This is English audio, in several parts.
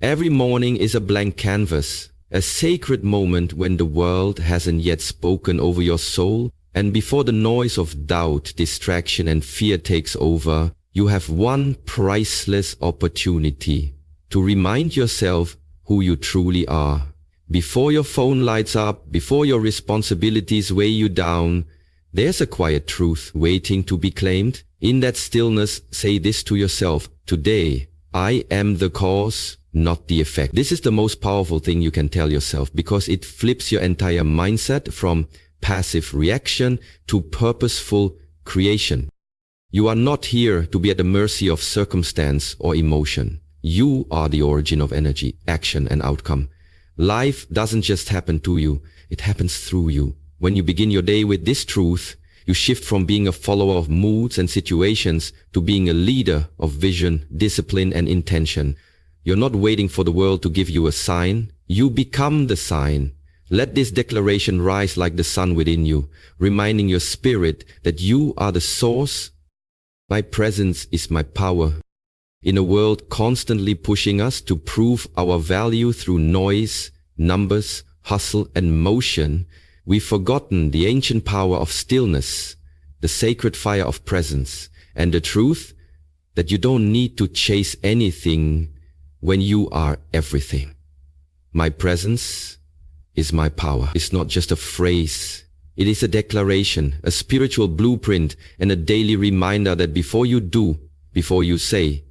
Every morning is a blank canvas, a sacred moment when the world hasn't yet spoken over your soul, and before the noise of doubt, distraction, and fear takes over, you have one priceless opportunity to remind yourself who you truly are. Before your phone lights up, before your responsibilities weigh you down, there's a quiet truth waiting to be claimed. In that stillness, say this to yourself: today, I am the cause, not the effect. This is the most powerful thing you can tell yourself, because it flips your entire mindset from passive reaction to purposeful creation. You are not here to be at the mercy of circumstance or emotion. You are the origin of energy, action, and outcome. Life doesn't just happen to you, it happens through you. When you begin your day with this truth, you shift from being a follower of moods and situations to being a leader of vision, discipline, and intention. You're not waiting for the world to give you a sign. You become the sign. Let this declaration rise like the sun within you, reminding your spirit that you are the source. My presence is my power. In a world constantly pushing us to prove our value through noise, numbers, hustle, and motion, we've forgotten the ancient power of stillness, the sacred fire of presence, and the truth that you don't need to chase anything when you are everything. My presence is my power. It's not just a phrase. It is a declaration, a spiritual blueprint, and a daily reminder that before you do, before you say,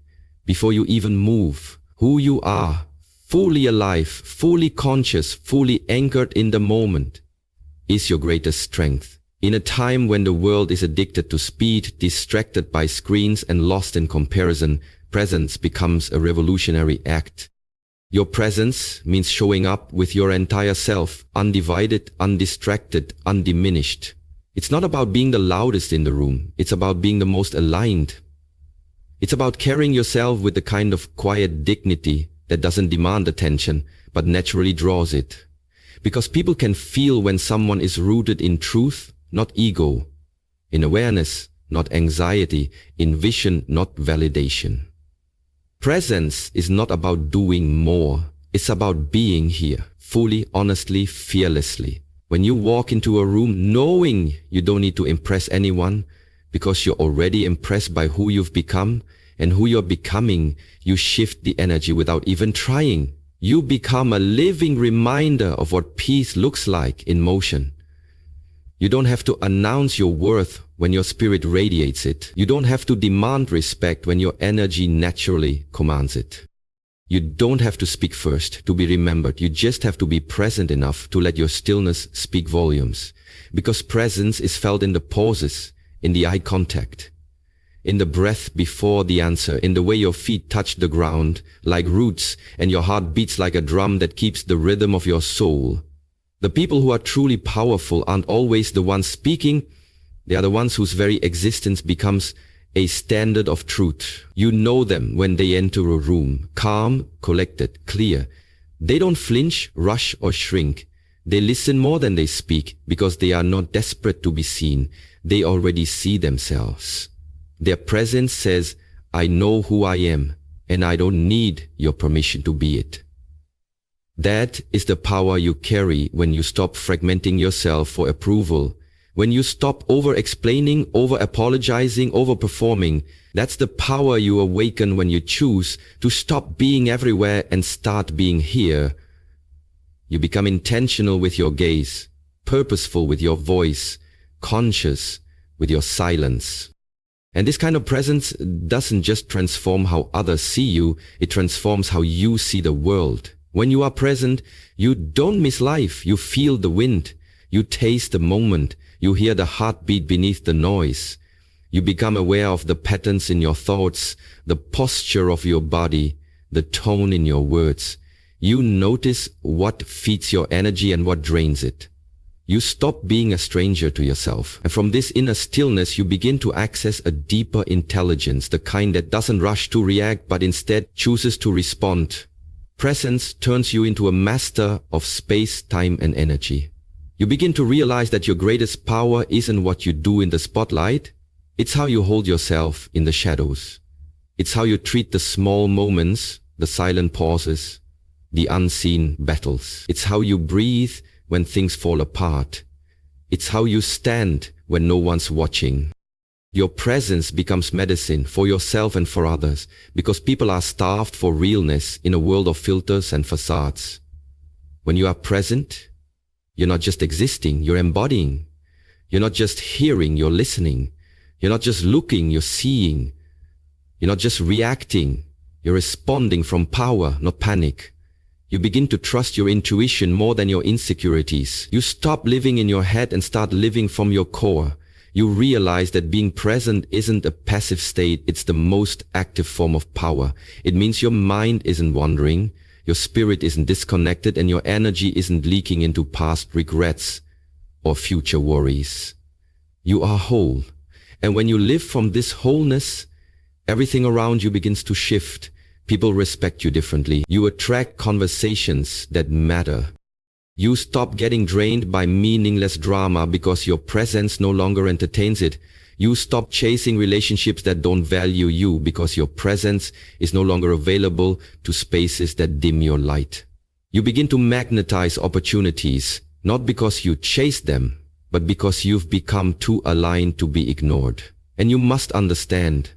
before you even move, who you are, fully alive, fully conscious, fully anchored in the moment, is your greatest strength. In a time when the world is addicted to speed, distracted by screens, and lost in comparison, presence becomes a revolutionary act. Your presence means showing up with your entire self, undivided, undistracted, undiminished. It's not about being the loudest in the room. It's about being the most aligned. It's about carrying yourself with the kind of quiet dignity that doesn't demand attention, but naturally draws it. Because people can feel when someone is rooted in truth, not ego, in awareness, not anxiety, in vision, not validation. Presence is not about doing more. It's about being here, fully, honestly, fearlessly. When you walk into a room knowing you don't need to impress anyone, because you're already impressed by who you've become and who you're becoming, you shift the energy without even trying. You become a living reminder of what peace looks like in motion. You don't have to announce your worth when your spirit radiates it. You don't have to demand respect when your energy naturally commands it. You don't have to speak first to be remembered. You just have to be present enough to let your stillness speak volumes. Because presence is felt in the pauses, in the eye contact, in the breath before the answer, in the way your feet touch the ground like roots and your heart beats like a drum that keeps the rhythm of your soul. The people who are truly powerful aren't always the ones speaking. They are the ones whose very existence becomes a standard of truth. You know them when they enter a room, calm, collected, clear. They don't flinch, rush, or shrink. They listen more than they speak because they are not desperate to be seen. They already see themselves. Their presence says, I know who I am, and I don't need your permission to be it. That is the power you carry when you stop fragmenting yourself for approval. When you stop over-explaining, over-apologizing, over-performing. That's the power you awaken when you choose to stop being everywhere and start being here. You become intentional with your gaze, purposeful with your voice, conscious with your silence. And this kind of presence doesn't just transform how others see you, it transforms how you see the world. When you are present, you don't miss life. You feel the wind. You taste the moment. You hear the heartbeat beneath the noise. You become aware of the patterns in your thoughts, the posture of your body, the tone in your words. You notice what feeds your energy and what drains it. You stop being a stranger to yourself. And from this inner stillness, you begin to access a deeper intelligence, the kind that doesn't rush to react, but instead chooses to respond. Presence turns you into a master of space, time, and energy. You begin to realize that your greatest power isn't what you do in the spotlight. It's how you hold yourself in the shadows. It's how you treat the small moments the silent pauses, the unseen battles. It's how you breathe when things fall apart. It's how you stand when no one's watching. Your presence becomes medicine for yourself and for others, because people are starved for realness in a world of filters and facades. When you are present, you're not just existing, you're embodying. You're not just hearing, you're listening. You're not just looking, you're seeing. You're not just reacting, you're responding from power, not panic. You begin to trust your intuition more than your insecurities. You stop living in your head and start living from your core. You realize that being present isn't a passive state, it's the most active form of power. It means your mind isn't wandering, your spirit isn't disconnected, and your energy isn't leaking into past regrets or future worries. You are whole. And when you live from this wholeness, everything around you begins to shift. People respect you differently. You attract conversations that matter. You stop getting drained by meaningless drama because your presence no longer entertains it. You stop chasing relationships that don't value you because your presence is no longer available to spaces that dim your light. You begin to magnetize opportunities, not because you chase them, but because you've become too aligned to be ignored. And you must understand,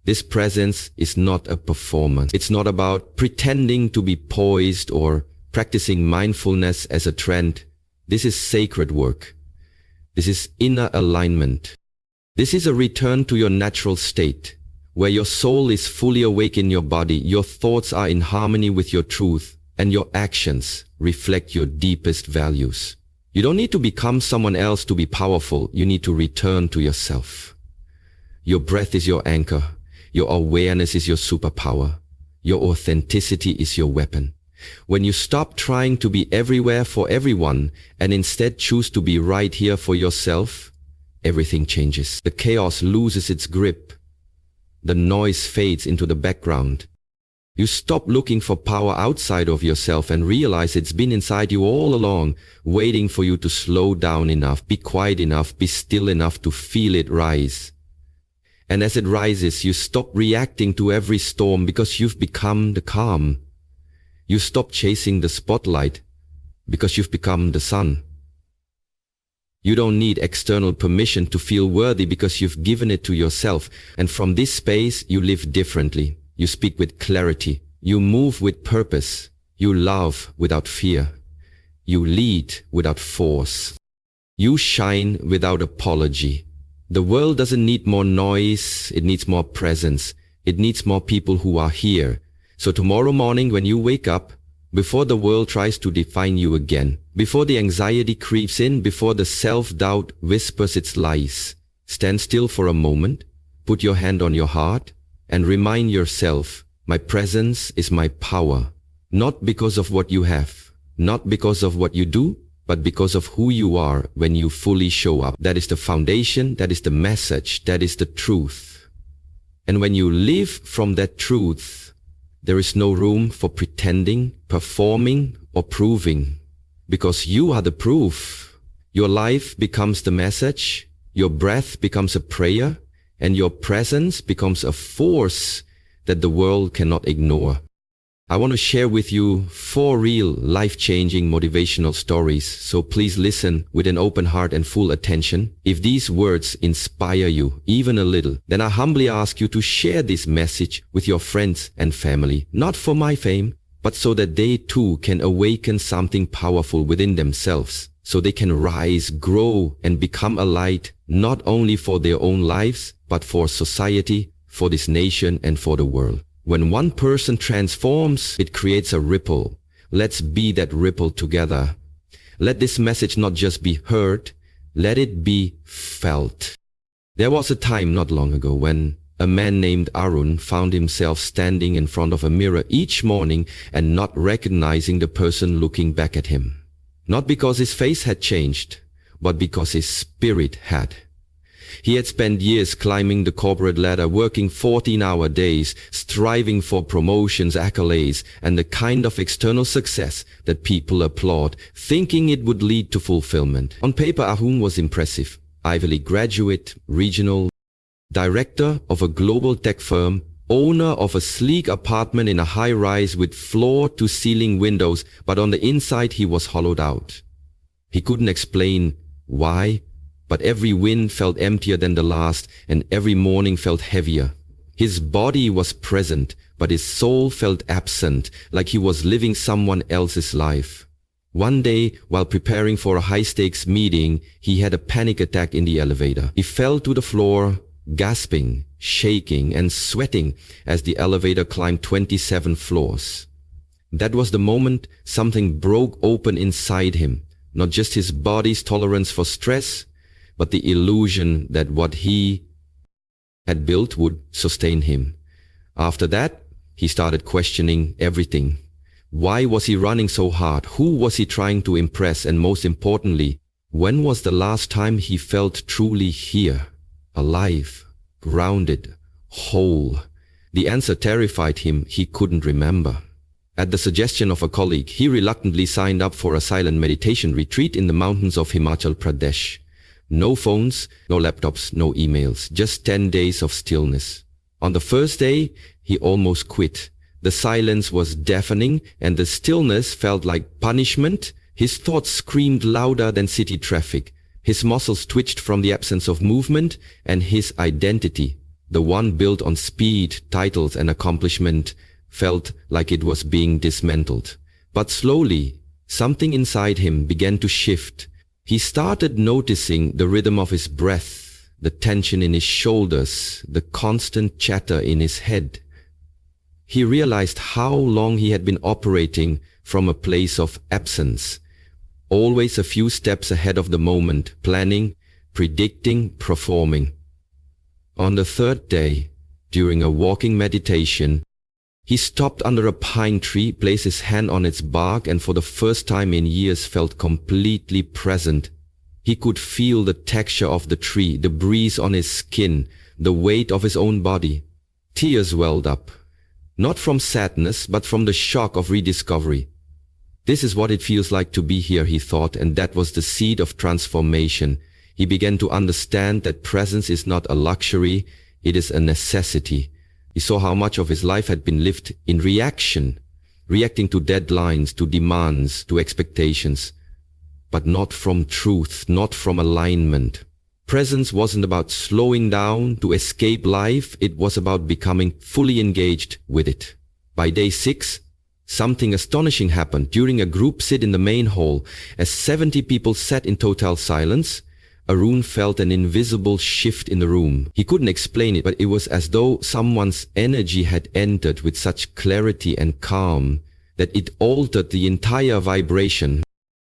this presence is not a performance. It's not about pretending to be poised or practicing mindfulness as a trend. This is sacred work. This is inner alignment. This is a return to your natural state, where your soul is fully awake in your body, your thoughts are in harmony with your truth, and your actions reflect your deepest values. You don't need to become someone else to be powerful. You need to return to yourself. Your breath is your anchor. Your awareness is your superpower. Your authenticity is your weapon. When you stop trying to be everywhere for everyone and instead choose to be right here for yourself, everything changes. The chaos loses its grip. The noise fades into the background. You stop looking for power outside of yourself and realize it's been inside you all along, waiting for you to slow down enough, be quiet enough, be still enough to feel it rise. And as it rises, you stop reacting to every storm because you've become the calm. You stop chasing the spotlight because you've become the sun. You don't need external permission to feel worthy because you've given it to yourself. And from this space, you live differently. You speak with clarity. You move with purpose. You love without fear. You lead without force. You shine without apology. The world doesn't need more noise, it needs more presence. It needs more people who are here. So tomorrow morning when you wake up, before the world tries to define you again, before the anxiety creeps in, before the self-doubt whispers its lies, stand still for a moment, put your hand on your heart, and remind yourself, my presence is my power. Not because of what you have, not because of what you do, but because of who you are when you fully show up. That is the foundation, that is the message, that is the truth. And when you live from that truth, there is no room for pretending, performing, or proving. Because you are the proof. Your life becomes the message, your breath becomes a prayer, and your presence becomes a force that the world cannot ignore. I want to share with you 4 real life-changing motivational stories, so please listen with an open heart and full attention. If these words inspire you even a little, then I humbly ask you to share this message with your friends and family, not for my fame, but so that they too can awaken something powerful within themselves, so they can rise, grow, and become a light, not only for their own lives, but for society, for this nation, and for the world. When one person transforms, it creates a ripple. Let's be that ripple together. Let this message not just be heard, let it be felt. There was a time not long ago when a man named Arun found himself standing in front of a mirror each morning and not recognizing the person looking back at him. Not because his face had changed, but because his spirit had. He had spent years climbing the corporate ladder, working 14-hour days, striving for promotions, accolades, and the kind of external success that people applaud, thinking it would lead to fulfillment. On paper, Arun was impressive. Ivy League graduate, regional director of a global tech firm, owner of a sleek apartment in a high-rise with floor-to-ceiling windows, but on the inside he was hollowed out. He couldn't explain why, but every wind felt emptier than the last, and every morning felt heavier. His body was present, but his soul felt absent, like he was living someone else's life. One day, while preparing for a high-stakes meeting, he had a panic attack in the elevator. He fell to the floor, gasping, shaking, and sweating as the elevator climbed 27 floors. That was the moment something broke open inside him, not just his body's tolerance for stress, but the illusion that what he had built would sustain him. After that, he started questioning everything. Why was he running so hard? Who was he trying to impress? And most importantly, when was the last time he felt truly here, alive, grounded, whole? The answer terrified him. He couldn't remember. At the suggestion of a colleague, he reluctantly signed up for a silent meditation retreat in the mountains of Himachal Pradesh. No phones, no laptops, no emails, just 10 days of stillness. On the first day, he almost quit. The silence was deafening, and the stillness felt like punishment. His thoughts screamed louder than city traffic. His muscles twitched from the absence of movement, and his identity, the one built on speed, titles, and accomplishment, felt like it was being dismantled. But slowly, something inside him began to shift. He started noticing the rhythm of his breath, the tension in his shoulders, the constant chatter in his head. He realized how long he had been operating from a place of absence, always a few steps ahead of the moment, planning, predicting, performing. On the third day, during a walking meditation, he stopped under a pine tree, placed his hand on its bark, and for the first time in years felt completely present. He could feel the texture of the tree, the breeze on his skin, the weight of his own body. Tears welled up, not from sadness, but from the shock of rediscovery. This is what it feels like to be here, he thought, and that was the seed of transformation. He began to understand that presence is not a luxury, it is a necessity. He saw how much of his life had been lived in reaction, reacting to deadlines, to demands, to expectations, but not from truth, not from alignment. Presence wasn't about slowing down to escape life, it was about becoming fully engaged with it. By day 6, something astonishing happened. During a group sit in the main hall, as 70 people sat in total silence, Arun felt an invisible shift in the room. He couldn't explain it, but it was as though someone's energy had entered with such clarity and calm that it altered the entire vibration.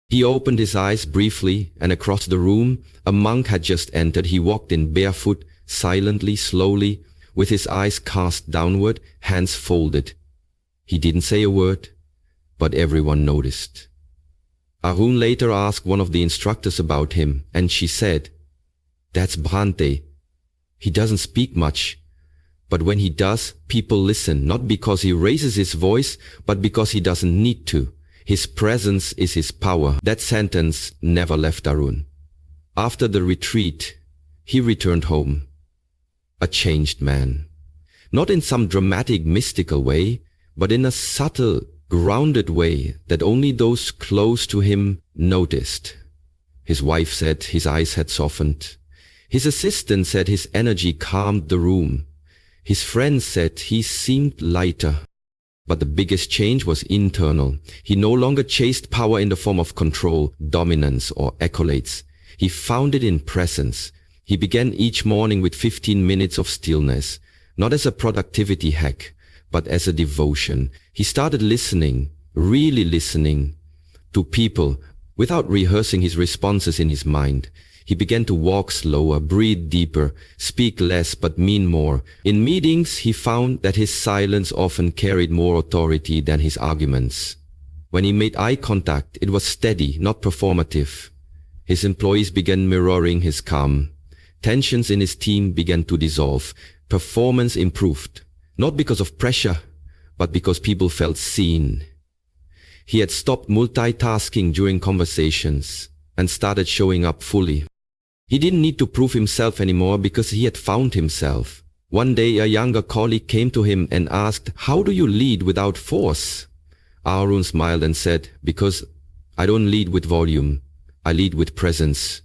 He opened his eyes briefly, and across the room, a monk had just entered. He walked in barefoot, silently, slowly, with his eyes cast downward, hands folded. He didn't say a word, but everyone noticed. Arun later asked one of the instructors about him, and she said, "That's Bhante. He doesn't speak much, but when he does, people listen, not because he raises his voice, but because he doesn't need to. His presence is his power." That sentence never left Arun. After the retreat, he returned home, a changed man. Not in some dramatic, mystical way, but in a subtle, grounded way that only those close to him noticed. His wife said his eyes had softened. His assistant said his energy calmed the room. His friends said he seemed lighter. But the biggest change was internal. He no longer chased power in the form of control, dominance, or accolades. He found it in presence. He began each morning with 15 minutes of stillness, not as a productivity hack, but as a devotion. He started listening, really listening, to people without rehearsing his responses in his mind. He began to walk slower, breathe deeper, speak less but mean more. In meetings, he found that his silence often carried more authority than his arguments. When he made eye contact, it was steady, not performative. His employees began mirroring his calm. Tensions in his team began to dissolve. Performance improved, not because of pressure, but because people felt seen. He had stopped multitasking during conversations and started showing up fully. He didn't need to prove himself anymore because he had found himself. One day a younger colleague came to him and asked, "How do you lead without force?" Arun smiled and said, "Because I don't lead with volume, I lead with presence.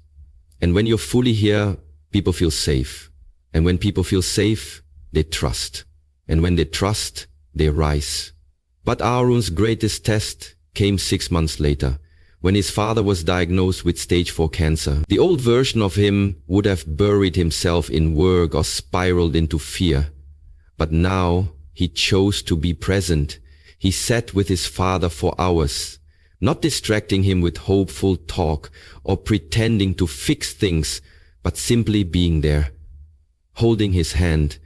And when you're fully here, people feel safe. And when people feel safe, they trust. And when they trust, they rise." But Arun's greatest test came 6 months later, when his father was diagnosed with stage 4 cancer. The old version of him would have buried himself in work or spiraled into fear. But now he chose to be present. He sat with his father for hours, not distracting him with hopeful talk or pretending to fix things, but simply being there, holding his hand,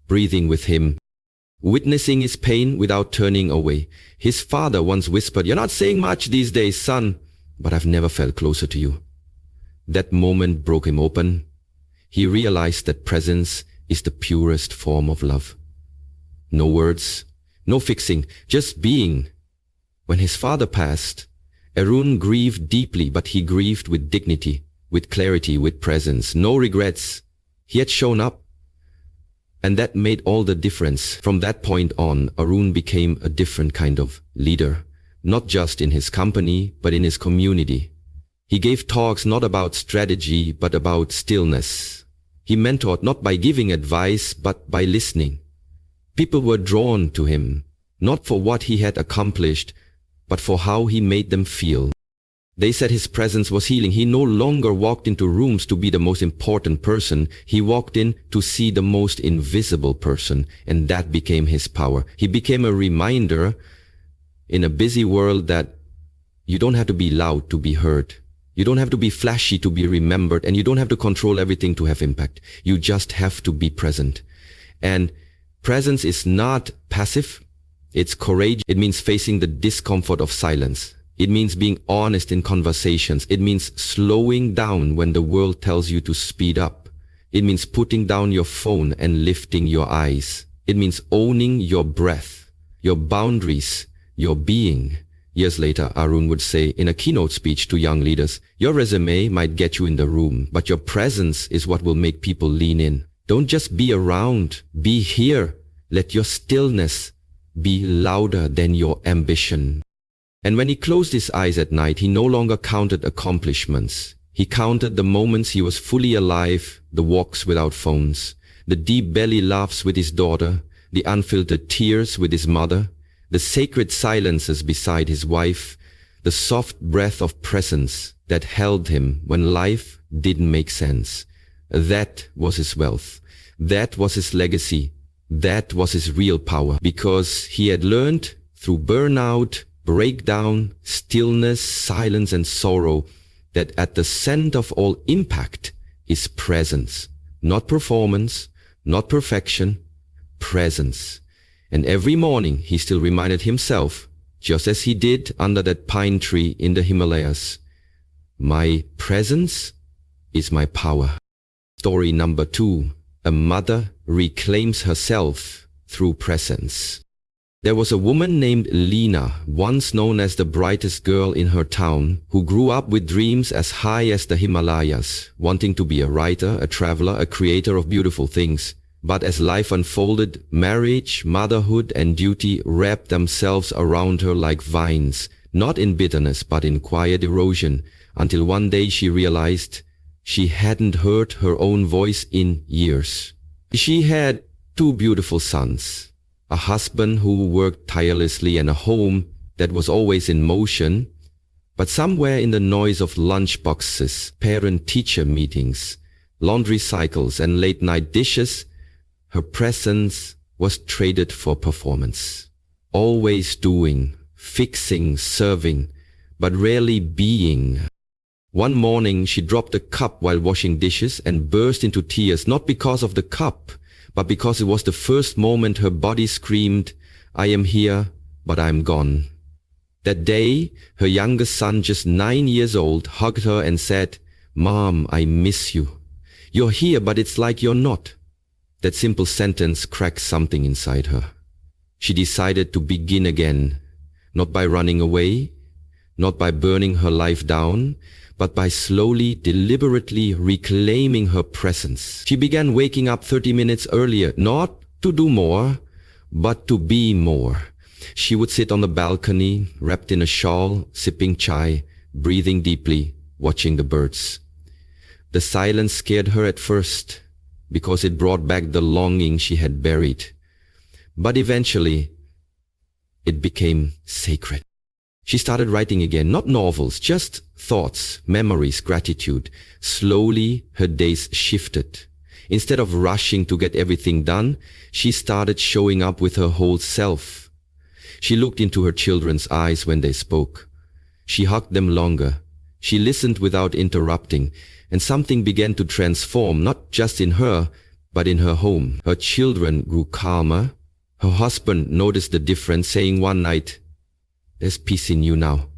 breathing with him, witnessing his pain without turning away. His father once whispered, "You're not saying much these days, son, but I've never felt closer to you." That moment broke him open. He realized that presence is the purest form of love. No words, no fixing, just being. When his father passed, Arun grieved deeply, but he grieved with dignity, with clarity, with presence. No regrets. He had shown up. And that made all the difference. From that point on, Arun became a different kind of leader, not just in his company, but in his community. He gave talks not about strategy, but about stillness. He mentored not by giving advice, but by listening. People were drawn to him, not for what he had accomplished, but for how he made them feel. They said his presence was healing. He no longer walked into rooms to be the most important person. He walked in to see the most invisible person, and that became his power. He became a reminder in a busy world that you don't have to be loud to be heard. You don't have to be flashy to be remembered, and you don't have to control everything to have impact. You just have to be present. And presence is not passive. It's courage. It means facing the discomfort of silence. It means being honest in conversations. It means slowing down when the world tells you to speed up. It means putting down your phone and lifting your eyes. It means owning your breath, your boundaries, your being. Years later, Arun would say in a keynote speech to young leaders, "Your resume might get you in the room, but your presence is what will make people lean in. Don't just be around, be here. Let your stillness be louder than your ambition." And when he closed his eyes at night, he no longer counted accomplishments. He counted the moments he was fully alive, the walks without phones, the deep belly laughs with his daughter, the unfiltered tears with his mother, the sacred silences beside his wife, the soft breath of presence that held him when life didn't make sense. That was his wealth. That was his legacy. That was his real power, because he had learned through burnout, breakdown, stillness, silence, and sorrow that at the center of all impact is presence. Not performance, not perfection, presence. And every morning he still reminded himself, just as he did under that pine tree in the Himalayas, "My presence is my power." Story number 2. A mother reclaims herself through presence. There was a woman named Lena, once known as the brightest girl in her town, who grew up with dreams as high as the Himalayas, wanting to be a writer, a traveler, a creator of beautiful things. But as life unfolded, marriage, motherhood, and duty wrapped themselves around her like vines, not in bitterness but in quiet erosion, until one day she realized she hadn't heard her own voice in years. She had 2 beautiful sons, a husband who worked tirelessly, and a home that was always in motion. But somewhere in the noise of lunchboxes, parent-teacher meetings, laundry cycles, and late-night dishes, her presence was traded for performance. Always doing, fixing, serving, but rarely being. One morning she dropped a cup while washing dishes and burst into tears, not because of the cup, but because it was the first moment her body screamed, "I am here, but I'm gone." That day, her youngest son, just 9 years old, hugged her and said, "Mom, I miss you. You're here, but it's like you're not." That simple sentence cracked something inside her. She decided to begin again, not by running away, not by burning her life down, but by slowly, deliberately reclaiming her presence. She began waking up 30 minutes earlier, not to do more, but to be more. She would sit on the balcony, wrapped in a shawl, sipping chai, breathing deeply, watching the birds. The silence scared her at first, because it brought back the longing she had buried. But eventually, it became sacred. She started writing again, not novels, just thoughts, memories, gratitude. Slowly, her days shifted. Instead of rushing to get everything done, she started showing up with her whole self. She looked into her children's eyes when they spoke. She hugged them longer. She listened without interrupting, and something began to transform, not just in her, but in her home. Her children grew calmer. Her husband noticed the difference, saying one night, "There's peace in you now,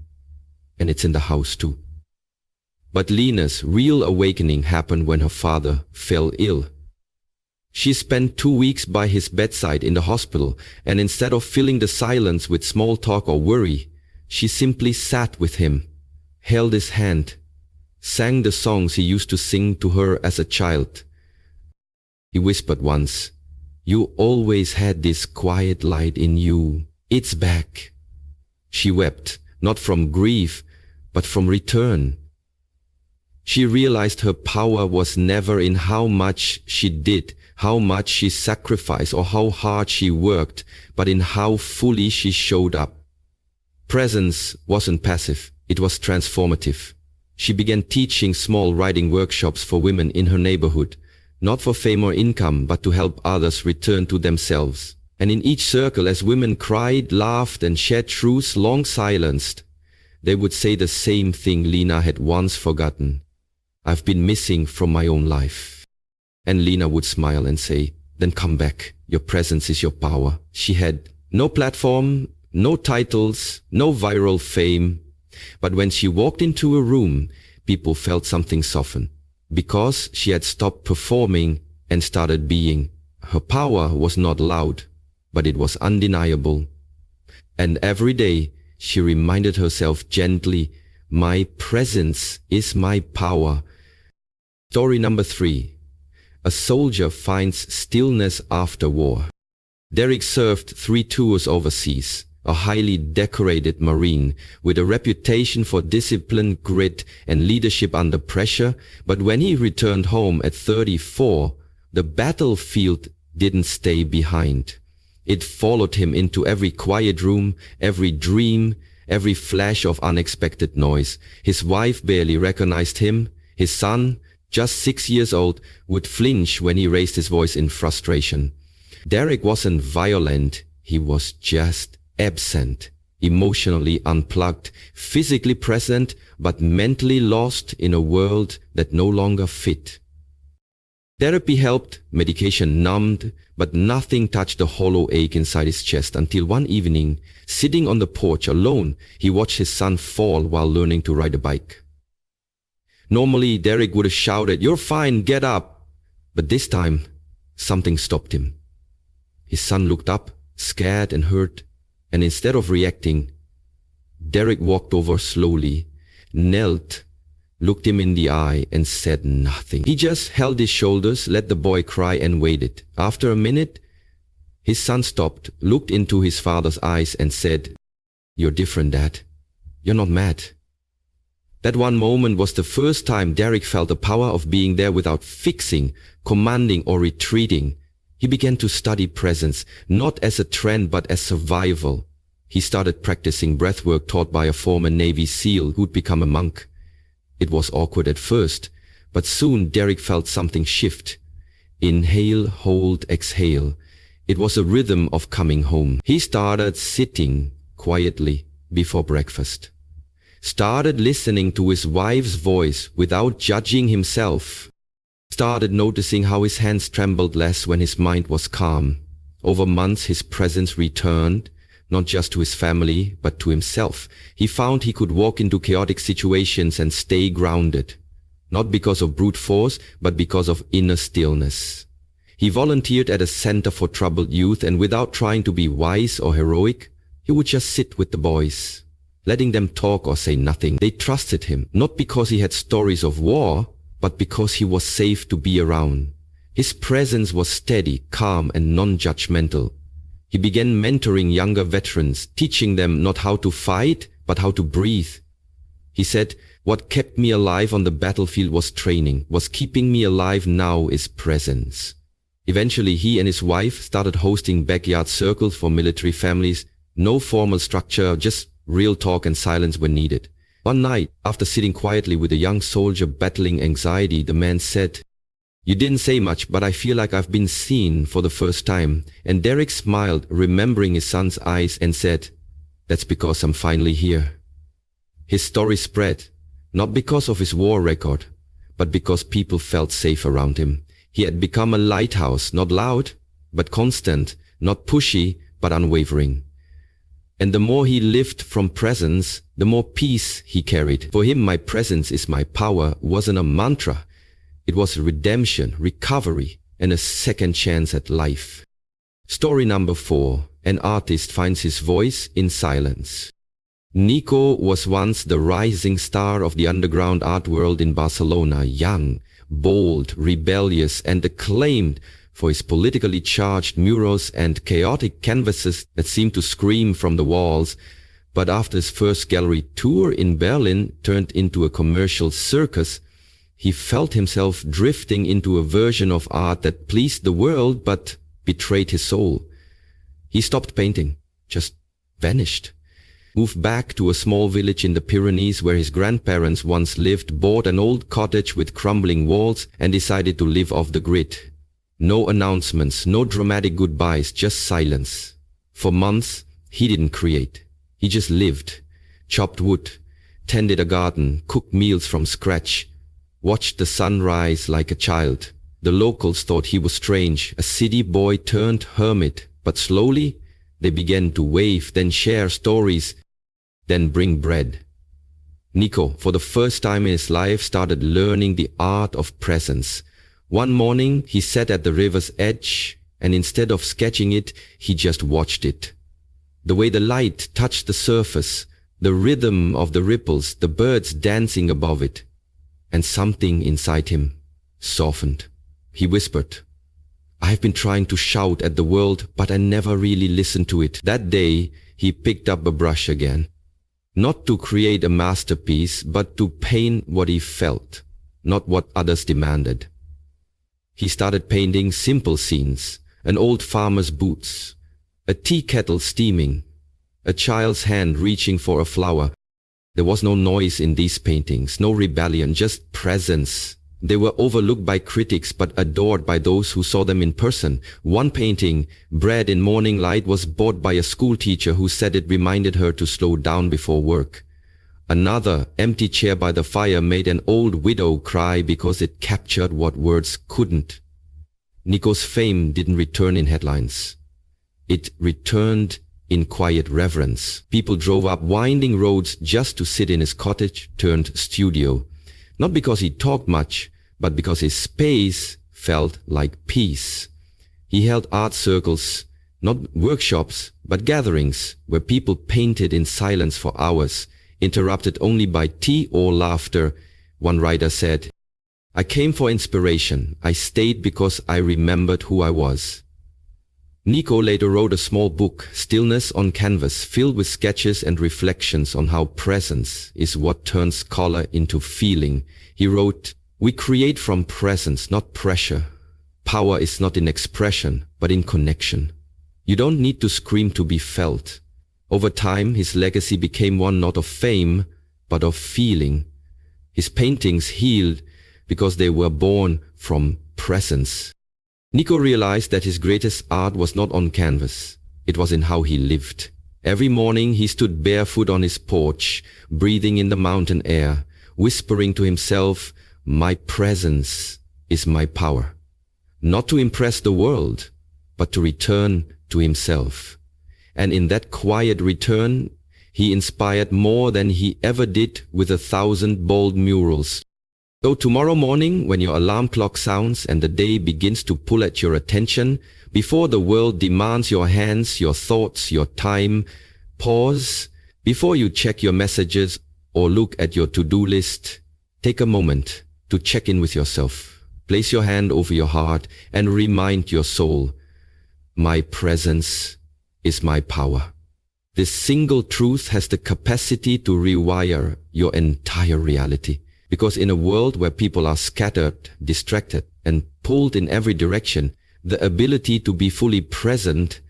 and it's in the house too." But Lena's real awakening happened when her father fell ill. She spent 2 weeks by his bedside in the hospital, and instead of filling the silence with small talk or worry, she simply sat with him, held his hand, sang the songs he used to sing to her as a child. He whispered once, "You always had this quiet light in you. It's back." She wept, not from grief, but from return. She realized her power was never in how much she did, how much she sacrificed, or how hard she worked, but in how fully she showed up. Presence wasn't passive, it was transformative. She began teaching small writing workshops for women in her neighborhood, not for fame or income, but to help others return to themselves. And in each circle, as women cried, laughed, and shared truths long silenced, they would say the same thing Lena had once forgotten. "I've been missing from my own life." And Lena would smile and say, "Then come back. Your presence is your power." She had no platform, no titles, no viral fame. But when she walked into a room, people felt something soften, because she had stopped performing and started being. Her power was not loud, but it was undeniable. And every day, she reminded herself gently, "My presence is my power." Story number 3. A soldier finds stillness after war. Derek served 3 tours overseas, a highly decorated Marine with a reputation for discipline, grit, and leadership under pressure. But when he returned home at 34, the battlefield didn't stay behind. It followed him into every quiet room, every dream, every flash of unexpected noise. His wife barely recognized him. His son, just 6 years old, would flinch when he raised his voice in frustration. Derek wasn't violent, he was just absent, emotionally unplugged, physically present, but mentally lost in a world that no longer fit. Therapy helped, medication numbed, but nothing touched the hollow ache inside his chest until one evening, sitting on the porch alone, he watched his son fall while learning to ride a bike. Normally, Derek would have shouted, "You're fine, get up." But this time, something stopped him. His son looked up, scared and hurt, and instead of reacting, Derek walked over slowly, knelt, looked him in the eye, and said nothing. He just held his shoulders, let the boy cry, and waited. After a minute, his son stopped, looked into his father's eyes, and said, "You're different, Dad. You're not mad." That one moment was the first time Derek felt the power of being there without fixing, commanding, or retreating. He began to study presence, not as a trend but as survival. He started practicing breathwork taught by a former Navy SEAL who'd become a monk. It was awkward at first, but soon Derek felt something shift. Inhale, hold, exhale. It was a rhythm of coming home. He started sitting quietly before breakfast. Started listening to his wife's voice without judging himself. Started noticing how his hands trembled less when his mind was calm. Over months, his presence returned, not just to his family, but to himself. He found he could walk into chaotic situations and stay grounded, not because of brute force, but because of inner stillness. He volunteered at a center for troubled youth, and without trying to be wise or heroic, he would just sit with the boys. letting them talk or say nothing. They trusted him, not because he had stories of war, but because he was safe to be around. His presence was steady, calm, and non-judgmental. He began mentoring younger veterans, teaching them not how to fight, but how to breathe. He said, "What kept me alive on the battlefield was training. What's keeping me alive now is presence." Eventually, he and his wife started hosting backyard circles for military families. No formal structure, just real talk and silence when needed. One night, after sitting quietly with a young soldier battling anxiety, the man said, "You didn't say much, but I feel like I've been seen for the first time." And Derek smiled, remembering his son's eyes, and said, "That's because I'm finally here." His story spread, not because of his war record, but because people felt safe around him. He had become a lighthouse, not loud, but constant, not pushy, but unwavering. And the more he lived from presence, the more peace he carried. For him, "My presence is my power" wasn't a mantra. It was redemption, recovery, and a second chance at life. Story number 4. An artist finds his voice in silence. Nico was once the rising star of the underground art world in Barcelona, young, bold, rebellious, and acclaimed for his politically charged murals and chaotic canvases that seemed to scream from the walls. But after his first gallery tour in Berlin turned into a commercial circus, he felt himself drifting into a version of art that pleased the world but betrayed his soul. He stopped painting, just vanished. Moved back to a small village in the Pyrenees where his grandparents once lived, bought an old cottage with crumbling walls, and decided to live off the grid. No announcements, no dramatic goodbyes, just silence. For months, he didn't create. He just lived, chopped wood, tended a garden, cooked meals from scratch, watched the sun rise like a child. The locals thought he was strange, a city boy turned hermit, but slowly they began to wave, then share stories, then bring bread. Nico, for the first time in his life, started learning the art of presence. One morning, he sat at the river's edge, and instead of sketching it, he just watched it. The way the light touched the surface, the rhythm of the ripples, the birds dancing above it. And something inside him softened. He whispered, "I've been trying to shout at the world, but I never really listened to it." That day, he picked up a brush again. Not to create a masterpiece, but to paint what he felt, not what others demanded. He started painting simple scenes, an old farmer's boots, a tea kettle steaming, a child's hand reaching for a flower. There was no noise in these paintings, no rebellion, just presence. They were overlooked by critics but adored by those who saw them in person. One painting, Bread in Morning Light, was bought by a school teacher who said it reminded her to slow down before work. Another, Empty Chair by the Fire, made an old widow cry because it captured what words couldn't. Nico's fame didn't return in headlines. It returned in quiet reverence. People drove up winding roads just to sit in his cottage turned studio. Not because he talked much, but because his space felt like peace. He held art circles, not workshops, but gatherings where people painted in silence for hours, interrupted only by tea or laughter. One writer said, "I came for inspiration. I stayed because I remembered who I was." Nico later wrote a small book, Stillness on Canvas, filled with sketches and reflections on how presence is what turns color into feeling. He wrote, "We create from presence, not pressure. Power is not in expression, but in connection. You don't need to scream to be felt." Over time, his legacy became one not of fame, but of feeling. His paintings healed because they were born from presence. Nico realized that his greatest art was not on canvas. It was in how he lived. Every morning he stood barefoot on his porch, breathing in the mountain air, whispering to himself, "My presence is my power." Not to impress the world, but to return to himself. And in that quiet return, he inspired more than he ever did with 1,000 bold murals. So tomorrow morning, when your alarm clock sounds and the day begins to pull at your attention, before the world demands your hands, your thoughts, your time, pause, Before you check your messages or look at your to-do list, take a moment to check in with yourself. Place your hand over your heart and remind your soul, my presence is my power. This single truth has the capacity to rewire your entire reality. Because in a world where people are scattered, distracted, and pulled in every direction, the ability to be fully present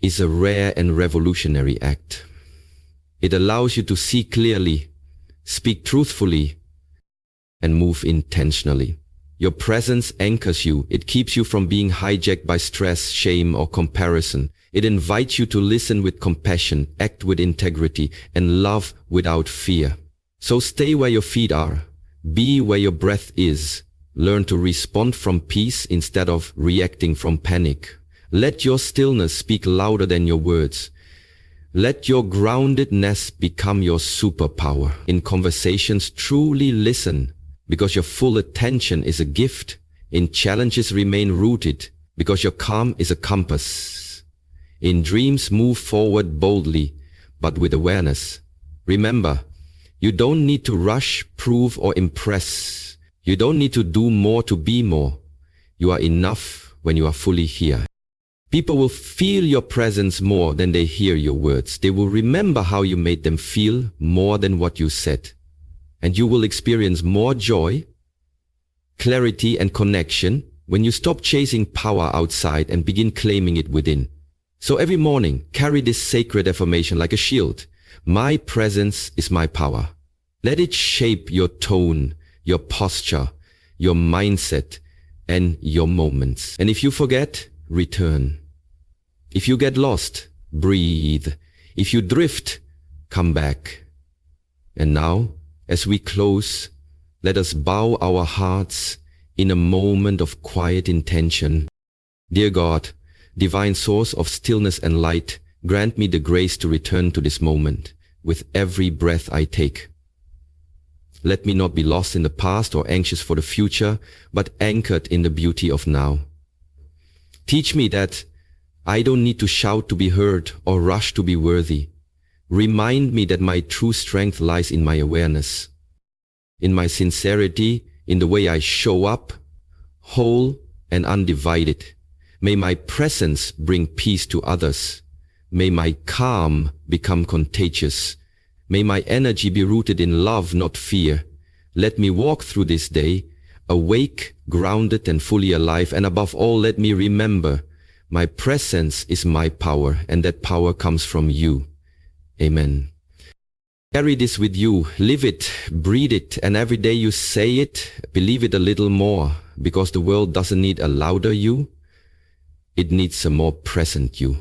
is a rare and revolutionary act. It allows you to see clearly, speak truthfully, and move intentionally. Your presence anchors you. It keeps you from being hijacked by stress, shame, or comparison. It invites you to listen with compassion, act with integrity, and love without fear. So stay where your feet are. Be where your breath is. Learn to respond from peace instead of reacting from panic. Let your stillness speak louder than your words. Let your groundedness become your superpower. In conversations, truly listen, because your full attention is a gift. In challenges, remain rooted, because your calm is a compass. In dreams, move forward boldly, but with awareness. Remember, you don't need to rush, prove, or impress. You don't need to do more to be more. You are enough when you are fully here. People will feel your presence more than they hear your words. They will remember how you made them feel more than what you said. And you will experience more joy, clarity, and connection when you stop chasing power outside and begin claiming it within. So every morning, carry this sacred affirmation like a shield. My presence is my power. Let it shape your tone, your posture, your mindset, and your moments. And if you forget, return. If you get lost, breathe. If you drift, come back. And now, as we close, let us bow our hearts in a moment of quiet intention. Dear God, divine source of stillness and light, grant me the grace to return to this moment with every breath I take. Let me not be lost in the past or anxious for the future, but anchored in the beauty of now. Teach me that I don't need to shout to be heard or rush to be worthy. Remind me that my true strength lies in my awareness, in my sincerity, in the way I show up, whole and undivided. May my presence bring peace to others. May my calm become contagious. May my energy be rooted in love, not fear. Let me walk through this day, awake, grounded, and fully alive. And above all, let me remember, my presence is my power, and that power comes from you. Amen. Carry this with you, live it, breathe it, and every day you say it, believe it a little more, because the world doesn't need a louder you, it needs a more present you.